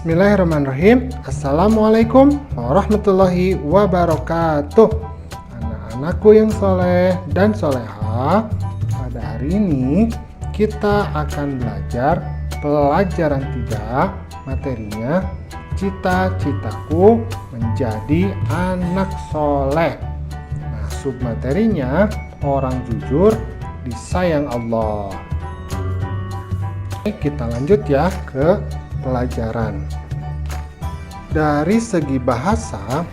Bismillahirrahmanirrahim. Assalamualaikum warahmatullahi wabarakatuh. Anak-anakku yang soleh dan soleha, pada hari ini kita akan belajar pelajaran 3, materinya cita-citaku menjadi anak soleh. Nah, submaterinya orang jujur disayang Allah. Kita lanjut ya ke pelajaran. Dari segi bahasa,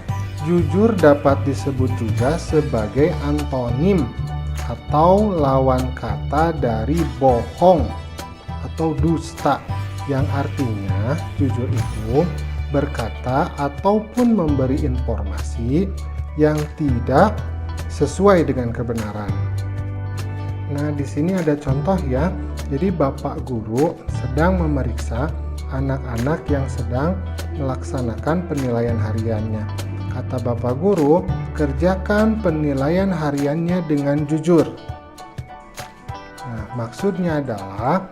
jujur dapat disebut juga sebagai antonim atau lawan kata dari bohong atau dusta, yang artinya jujur itu berkata ataupun memberi informasi yang tidak sesuai dengan kebenaran. Nah, di sini ada contoh ya. Jadi Bapak Guru sedang memeriksa anak-anak yang sedang melaksanakan penilaian hariannya. Kata Bapak Guru, kerjakan penilaian hariannya dengan jujur. Nah, maksudnya adalah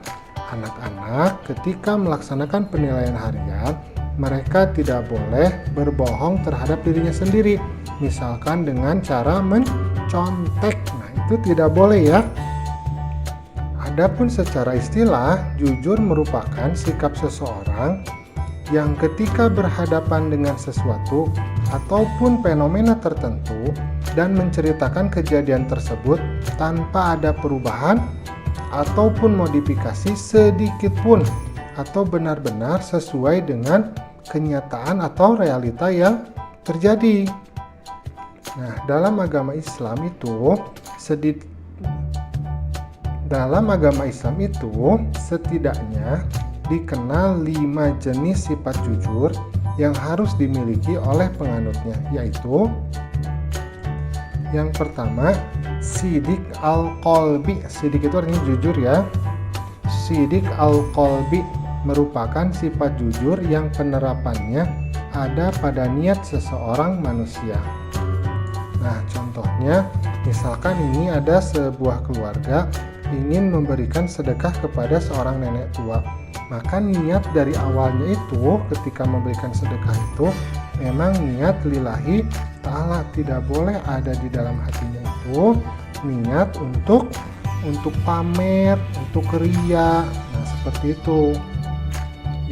anak-anak ketika melaksanakan penilaian harian, mereka tidak boleh berbohong terhadap dirinya sendiri. Misalkan dengan cara mencontek. Nah, itu tidak boleh ya. Adapun secara istilah, jujur merupakan sikap seseorang yang ketika berhadapan dengan sesuatu ataupun fenomena tertentu dan menceritakan kejadian tersebut tanpa ada perubahan ataupun modifikasi sedikit pun atau benar-benar sesuai dengan kenyataan atau realita yang terjadi. Nah, dalam agama Islam itu setidaknya dikenal 5 jenis sifat jujur yang harus dimiliki oleh penganutnya, yaitu yang pertama, sidik al-qalbi. Sidik itu artinya jujur ya. Sidik al-qalbi merupakan sifat jujur yang penerapannya ada pada niat seseorang manusia. Nah, contohnya, misalkan ini ada sebuah keluarga ingin memberikan sedekah kepada seorang nenek tua, maka niat dari awalnya itu ketika memberikan sedekah itu memang niat lillahi ta'ala, tidak boleh ada di dalam hatinya itu niat untuk pamer, untuk ria. Nah, seperti itu.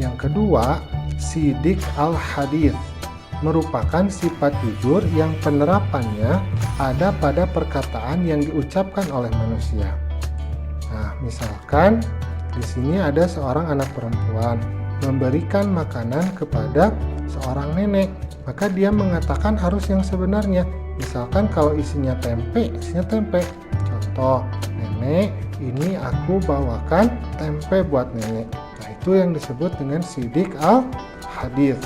Yang kedua, sidik al-hadits merupakan sifat jujur yang penerapannya ada pada perkataan yang diucapkan oleh manusia. Nah, misalkan di sini ada seorang anak perempuan memberikan makanan kepada seorang nenek, maka dia mengatakan harus yang sebenarnya. Misalkan kalau isinya tempe, isinya tempe. Contoh, nenek, ini aku bawakan tempe buat nenek. Nah, itu yang disebut dengan sidik al-hadits.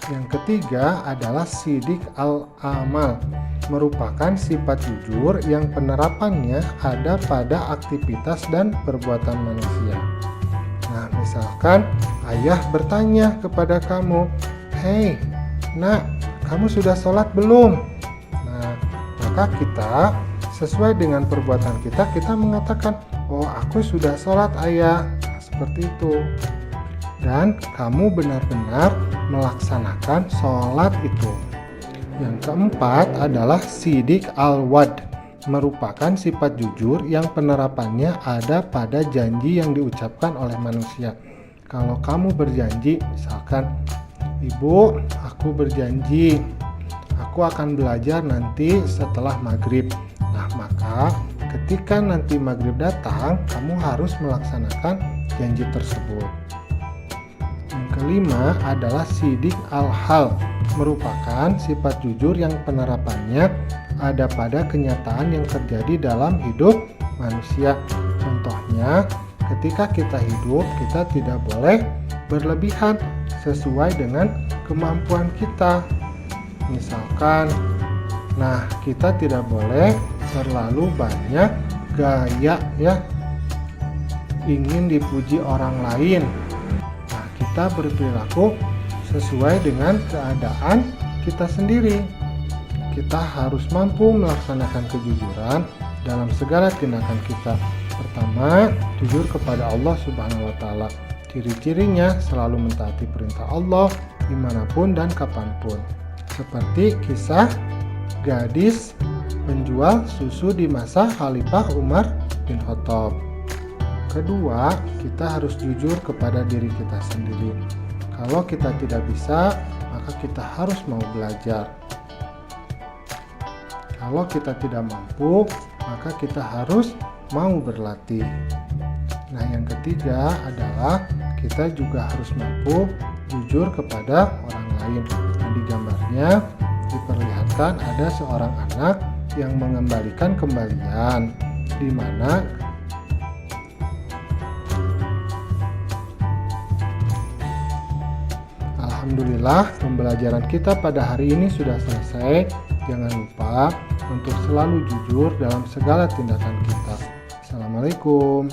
Yang ketiga adalah sidik al-amal, merupakan sifat jujur yang penerapannya ada pada aktivitas dan perbuatan manusia. Nah, misalkan ayah bertanya kepada kamu, "Hei, nak, kamu sudah sholat belum?" Nah, maka kita sesuai dengan perbuatan kita mengatakan, "Oh, aku sudah sholat, ayah." Nah, seperti itu. Dan kamu benar-benar melaksanakan sholat itu. Yang keempat adalah sidik al-wa'd, merupakan sifat jujur yang penerapannya ada pada janji yang diucapkan oleh manusia. Kalau kamu berjanji, misalkan, "Ibu, aku berjanji aku akan belajar nanti setelah maghrib." Nah, maka ketika nanti maghrib datang, kamu harus melaksanakan janji tersebut. Yang kelima adalah sidik al-hal, merupakan sifat jujur yang penerapannya ada pada kenyataan yang terjadi dalam hidup manusia. Contohnya, ketika kita hidup, kita tidak boleh berlebihan sesuai dengan kemampuan kita. Misalkan, nah, kita tidak boleh terlalu banyak gaya ya, ingin dipuji orang lain. Kita berperilaku sesuai dengan keadaan kita sendiri. Kita harus mampu melaksanakan kejujuran dalam segala tindakan kita. Pertama, jujur kepada Allah Subhanahu wa Ta'ala. Ciri-cirinya selalu mentaati perintah Allah dimanapun dan kapanpun. Seperti kisah gadis menjual susu di masa Khalifah Umar bin Khattab. Kedua, kita harus jujur kepada diri kita sendiri. Kalau kita tidak bisa, maka kita harus mau belajar. Kalau kita tidak mampu, maka kita harus mau berlatih. Nah, yang ketiga adalah kita juga harus mampu jujur kepada orang lain. Nah, di gambarnya diperlihatkan ada seorang anak yang mengembalikan kembalian, di mana alhamdulillah pembelajaran kita pada hari ini sudah selesai. Jangan lupa untuk selalu jujur dalam segala tindakan kita. Assalamualaikum.